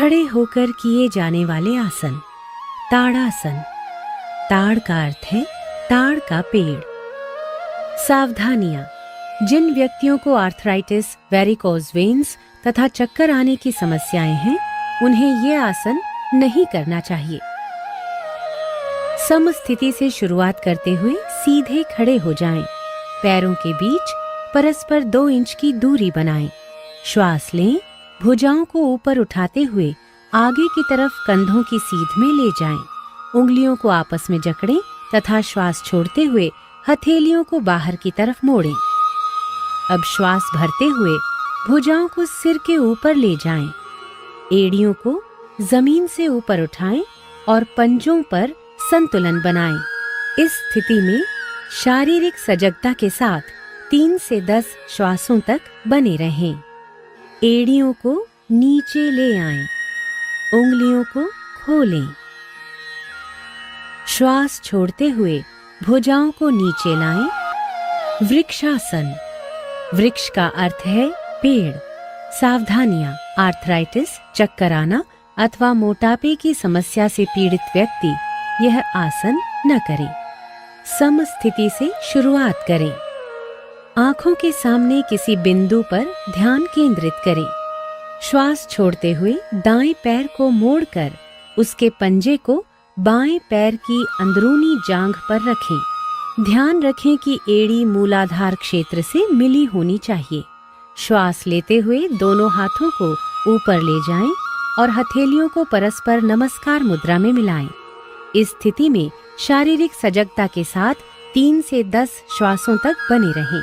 खड़े होकर किए जाने वाले आसन। ताड़ासन। ताड़ का अर्थ है ताड़ का पेड़। सावधानियां। जिन व्यक्तियों को आर्थराइटिस, वेरिकोज वेन्स तथा चक्कर आने की समस्याएं हैं, उन्हें ये आसन नहीं करना चाहिए। समस्थिति से शुरुआत करते हुए सीधे खड़े हो जाएं। पैरों के बीच परस्पर 2 इंच की दूरी बनाएं। श्वास लें। भुजाओं को ऊपर उठाते हुए आगे की तरफ कंधों की सीध में ले जाएं। उंगलियों को आपस में जकड़ें तथा श्वास छोड़ते हुए हथेलियों को बाहर की तरफ मोड़ें। अब श्वास भरते हुए भुजाओं को सिर के ऊपर ले जाएं। एड़ियों को जमीन से ऊपर उठाएं और पंजों पर संतुलन बनाएं। इस स्थिति में शारीरिक सजगता के साथ 3 से 10 श्वासों तक बने रहें। एड़ियों को नीचे ले आएं। उंगलियों को खोलें। श्वास छोड़ते हुए भुजाओं को नीचे लाएं। वृक्षासन। वृक्ष का अर्थ है पेड़। सावधानियां। आर्थराइटिस, चक्कर आना अथवा मोटापे की समस्या से पीड़ित व्यक्ति यह आसन न करे। समस्थिति से शुरुआत करें। आंखों के सामने किसी बिंदु पर ध्यान केंद्रित करें। श्वास छोड़ते हुए दाएं पैर को मोड़कर उसके पंजे को बाएं पैर की अंदरूनी जांघ पर रखें। ध्यान रखें कि एड़ी मूलाधार क्षेत्र से मिली होनी चाहिए। श्वास लेते हुए दोनों हाथों को ऊपर ले जाएं और हथेलियों को परस्पर नमस्कार मुद्रा में मिलाएं। इस स्थिति में शारीरिक सजगता के साथ 3 से 10 श्वासों तक बने रहें।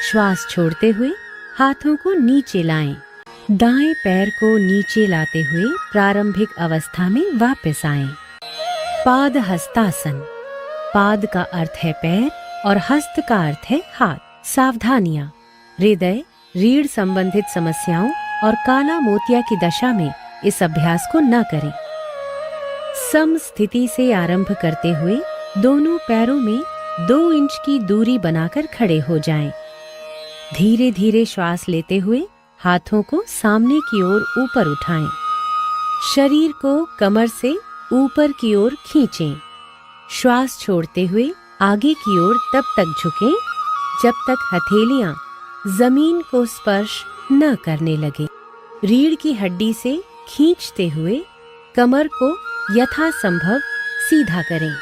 श्वास छोड़ते हुए हाथों को नीचे लाएं। दाएं पैर को नीचे लाते हुए प्रारंभिक अवस्था में वापस आएं। पाद हस्तासन। पाद का अर्थ है पैर और हस्त का अर्थ है हाथ। सावधानियां। हृदय, रीढ़ संबंधित समस्याओं और काला मोतिया की दशा में इस अभ्यास को न करें। सम स्थिति से आरंभ करते हुए दोनों पैरों में 2 इंच की दूरी बनाकर खड़े हो जाएं। धीरे धीरे श्वास लेते हुए हाथों को सामने की ओर ऊपर उठाएं। शरीर को कमर से ऊपर की ओर खींचें। श्वास छोड़ते हुए आगे की ओर तब तक झुकें जब तक हथेलियां जमीन को स्पर्श न करने लगे। रीढ़ की हड्डी से खींचते हुए कमर को यथासंभव सीधा करें।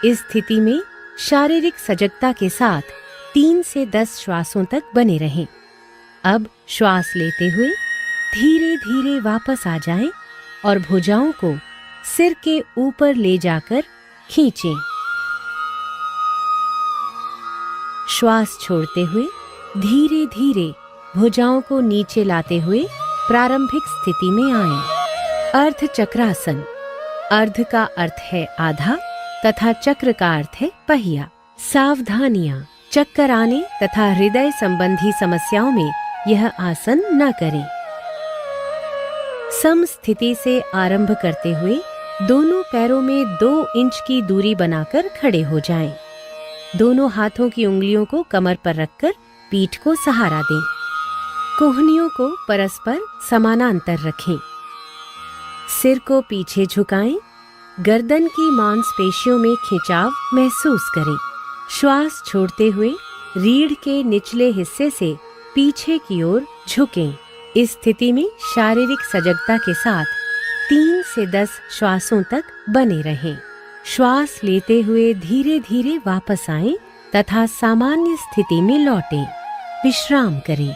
इस स्थिति में शारीरिक सजगता के साथ 3 से 10 श्वासों तक बने रहें। अब श्वास लेते हुए धीरे धीरे वापस आ जाएं और भुजाओं को सिर के ऊपर ले जाकर खींचें। श्वास छोड़ते हुए धीरे धीरे भुजाओं को नीचे लाते हुए प्रारंभिक स्थिति में आएं। अर्ध चक्रासन। अर्ध का अर्थ है आधा तथा चक्र का अर्थ है पहिया। सावधानियां। चक्कर आने तथा हृदय संबंधी समस्याओं में यह आसन न करें। सम स्थिति से आरंभ करते हुए दोनों पैरों में 2 इंच की दूरी बनाकर खड़े हो जाएं। दोनों हाथों की उंगलियों को कमर पर रखकर पीठ को सहारा दें। कोहनियों को परस्पर समानांतर रखें। सिर को पीछे झुकाएं। गर्दन की मांसपेशियों में खिंचाव महसूस करें। श्वास छोड़ते हुए रीढ़ के निचले हिस्से से पीछे की ओर झुकें। इस स्थिति में शारीरिक सजगता के साथ 3 से 10 श्वासों तक बने रहें। श्वास लेते हुए धीरे धीरे वापस आएं तथा सामान्य स्थिति में लौटें। विश्राम करें।